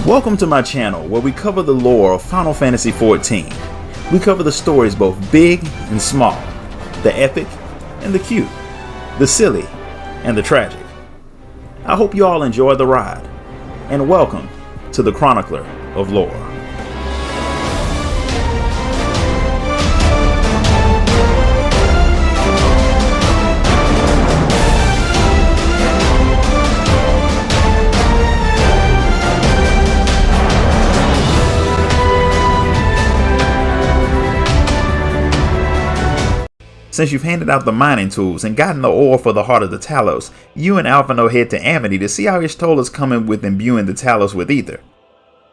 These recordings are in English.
Welcome to my channel where we cover the lore of Final Fantasy XIV. We cover the stories both big and small, the epic and the cute, the silly and the tragic. I hope you all enjoy the ride, and welcome to the Chronicler of Lore. Since you've handed out the mining tools and gotten the ore for the heart of the Talos, you and Alphinaud head to Amity to see how Y'shtola's coming with imbuing the Talos with ether.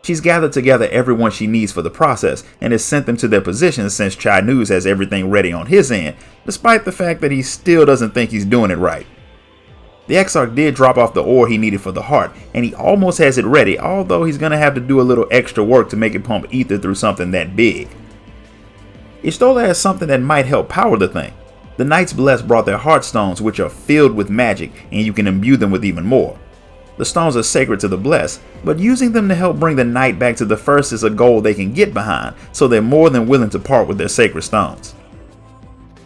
She's gathered together everyone she needs for the process and has sent them to their positions since Chai-Nuz has everything ready on his end, despite the fact that he still doesn't think he's doing it right. The Exarch did drop off the ore he needed for the heart, and he almost has it ready, although he's going to have to do a little extra work to make it pump ether through something that big. Y'shtola has something that might help power the thing. The Knights Blessed brought their heart stones, which are filled with magic, and you can imbue them with even more. The stones are sacred to the Blessed, but using them to help bring the Knight back to the First is a goal they can get behind, so they're more than willing to part with their sacred stones.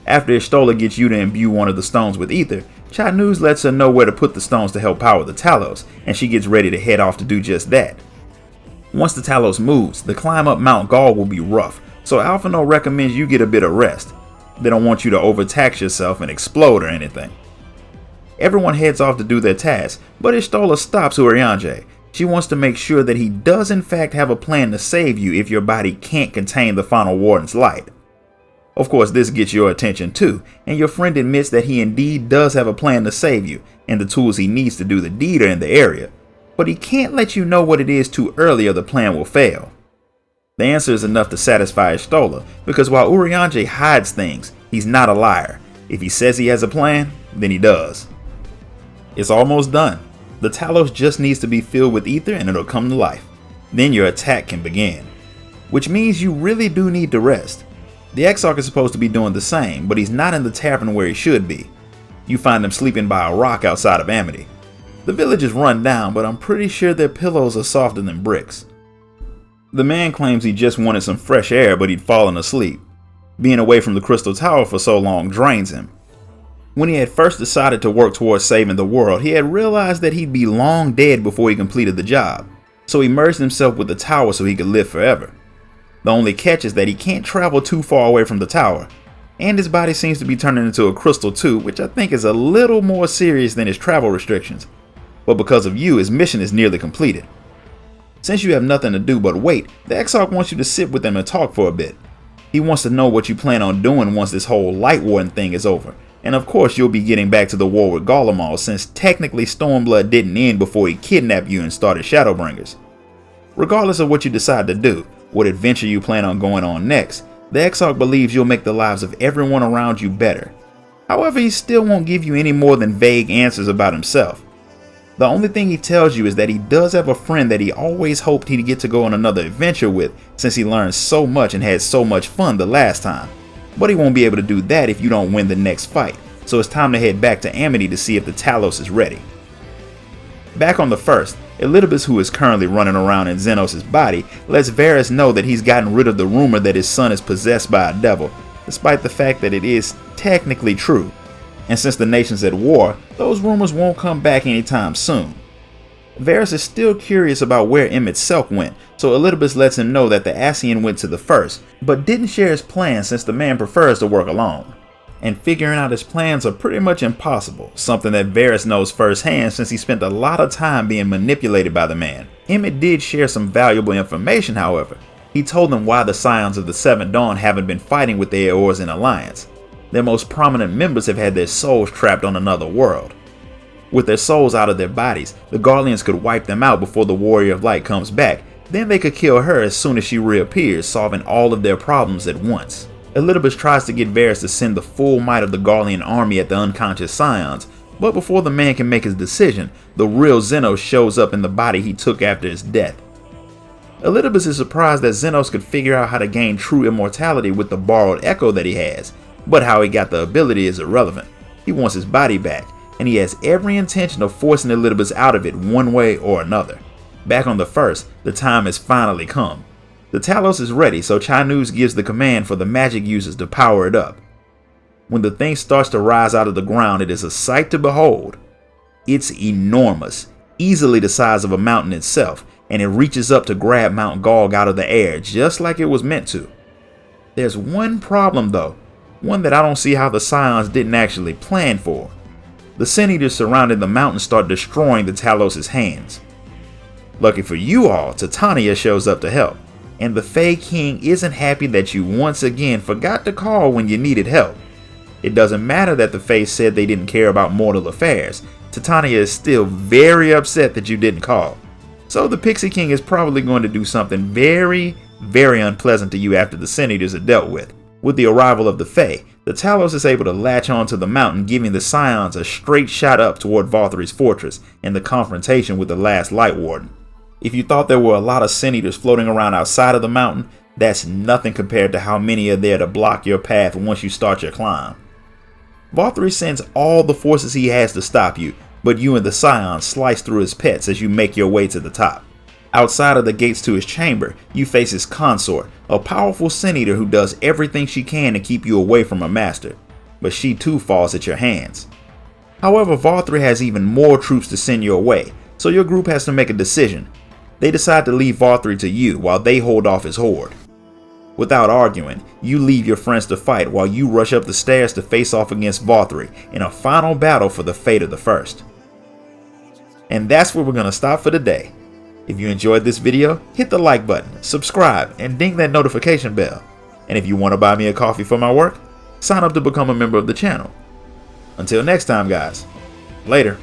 After Y'shtola gets you to imbue one of the stones with ether, Chai-Nuz lets her know where to put the stones to help power the Talos, and she gets ready to head off to do just that. Once the Talos moves, the climb up Mount Gulg will be rough, so Alphinaud recommends you get a bit of rest. They don't want you to overtax yourself and explode or anything. Everyone heads off to do their tasks, but Y'shtola stops Urianger. She wants to make sure that he does in fact have a plan to save you if your body can't contain the final Warden's light. Of course, this gets your attention too, and your friend admits that he indeed does have a plan to save you, and the tools he needs to do the deed are in the area, but he can't let you know what it is too early or the plan will fail. The answer is enough to satisfy Y'shtola, because while Urianger hides things, he's not a liar. If he says he has a plan, then he does. It's almost done. The Talos just needs to be filled with ether and it'll come to life. Then your attack can begin. Which means you really do need to rest. The Exarch is supposed to be doing the same, but he's not in the tavern where he should be. You find him sleeping by a rock outside of Amity. The village is run down, but I'm pretty sure their pillows are softer than bricks. The man claims he just wanted some fresh air, but he'd fallen asleep. Being away from the Crystal Tower for so long drains him. When he had first decided to work towards saving the world, he had realized that he'd be long dead before he completed the job, so he merged himself with the tower so he could live forever. The only catch is that he can't travel too far away from the tower, and his body seems to be turning into a crystal too, which I think is a little more serious than his travel restrictions. But because of you, his mission is nearly completed. Since you have nothing to do but wait, the Exarch wants you to sit with him and talk for a bit. He wants to know what you plan on doing once this whole Light Warden thing is over, and of course you'll be getting back to the war with Garlemald, since technically Stormblood didn't end before he kidnapped you and started Shadowbringers. Regardless of what you decide to do, what adventure you plan on going on next, the Exarch believes you'll make the lives of everyone around you better. However, he still won't give you any more than vague answers about himself. The only thing he tells you is that he does have a friend that he always hoped he'd get to go on another adventure with, since he learned so much and had so much fun the last time. But he won't be able to do that if you don't win the next fight, so it's time to head back to Amity to see if the Talos is ready. Back on the First, Elidibus, who is currently running around in Zenos' body, lets Varis know that he's gotten rid of the rumor that his son is possessed by a devil, despite the fact that it is technically true. And since the nation's at war, those rumors won't come back anytime soon. Varis is still curious about where Selk went, so Elidibus lets him know that the Ascian went to the First, but didn't share his plans since the man prefers to work alone. And figuring out his plans are pretty much impossible, something that Varis knows firsthand since he spent a lot of time being manipulated by the man. Emmett did share some valuable information, however. He told them why the Scions of the Seventh Dawn haven't been fighting with the Eorzean alliance. Their most prominent members have had their souls trapped on another world. With their souls out of their bodies, the Garleans could wipe them out before the Warrior of Light comes back, then they could kill her as soon as she reappears, solving all of their problems at once. Elidibus tries to get Varis to send the full might of the Garlean army at the unconscious Scions, but before the man can make his decision, the real Zenos shows up in the body he took after his death. Elidibus is surprised that Zenos could figure out how to gain true immortality with the borrowed echo that he has, but how he got the ability is irrelevant. He wants his body back, and he has every intention of forcing Elidibus out of it one way or another. Back on the 1st, the time has finally come. The Talos is ready, so Chinooz gives the command for the magic users to power it up. When the thing starts to rise out of the ground, it is a sight to behold. It's enormous, easily the size of a mountain itself, and it reaches up to grab Mount Gulg out of the air just like it was meant to. There's one problem though, one that I don't see how the Scions didn't actually plan for. The Sin Eaters surrounding the mountain start destroying the Talos' hands. Lucky for you all, Titania shows up to help, and the Fae King isn't happy that you once again forgot to call when you needed help. It doesn't matter that the Fae said they didn't care about mortal affairs. Titania is still very upset that you didn't call. So the Pixie King is probably going to do something very, very unpleasant to you after the Sin Eaters are dealt with. With the arrival of the Fae, the Talos is able to latch onto the mountain, giving the Scions a straight shot up toward Vauthry's fortress in the confrontation with the last Light Warden. If you thought there were a lot of Sin Eaters floating around outside of the mountain, that's nothing compared to how many are there to block your path once you start your climb. Vauthry sends all the forces he has to stop you, but you and the Scions slice through his pets as you make your way to the top. Outside of the gates to his chamber, you face his consort, a powerful Sin Eater who does everything she can to keep you away from her master, but she too falls at your hands. However, Vauthry has even more troops to send your way, so your group has to make a decision. They decide to leave Vauthry to you while they hold off his horde. Without arguing, you leave your friends to fight while you rush up the stairs to face off against Vauthry in a final battle for the fate of the first. And that's where we're going to stop for today. If you enjoyed this video, hit the like button, subscribe, and ding that notification bell. And if you want to buy me a coffee for my work, sign up to become a member of the channel. Until next time guys, later.